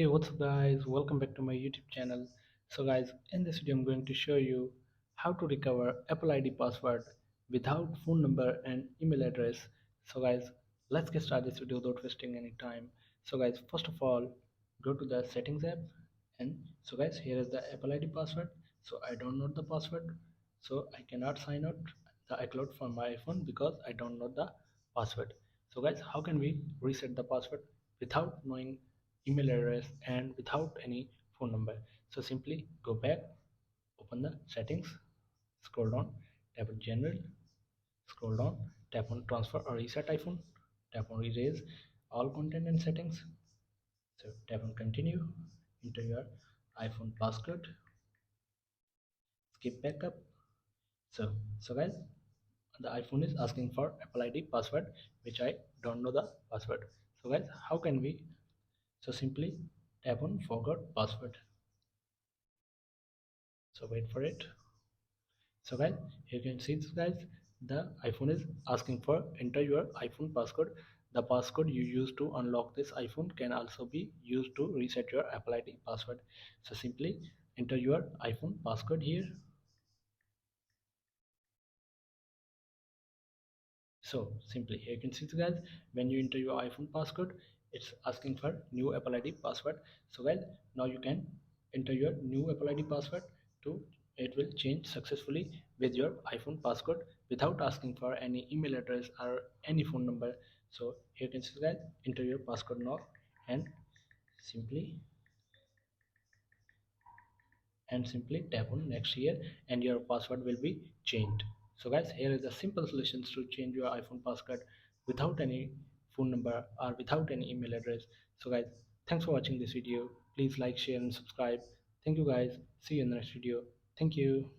Hey, what's up guys? Welcome back to my YouTube channel. So guys, in this video I'm going to show you how to recover Apple ID password without phone number and email address. So guys, let's get started this video without wasting any time. So guys, first of all, go to the settings app and so guys, here is the Apple ID password. So I don't know the password. So I cannot sign out the iCloud from my iPhone because I don't know the password. So guys, how can we reset the password without knowing email address and without any phone number? So simply go back, open the settings, scroll down, tap on general, scroll down, tap on transfer or reset iPhone, tap on erase all content and settings. So tap on continue, enter your iPhone passcode, skip backup. So guys, the iPhone is asking for Apple ID password, which I don't know the password. So guys, how can we? So simply tap on forgot password. So wait for it. So guys, you can see this guys, the iPhone is asking for enter your iPhone passcode. The passcode you use to unlock this iPhone can also be used to reset your Apple ID password. So simply enter your iPhone passcode here. So simply here you can see guys, when you enter your iPhone passcode, it's asking for new Apple ID password. So guys, now you can enter your new Apple ID password to it will change successfully with your iPhone passcode without asking for any email address or any phone number. So here you can see guys, enter your passcode now and simply simply tap on next here and your password will be changed. So guys, here is the simple solutions to change your iPhone password without any phone number or without any email address. So guys, thanks for watching this video. Please like, share and subscribe. Thank you guys. See you in the next video. Thank you.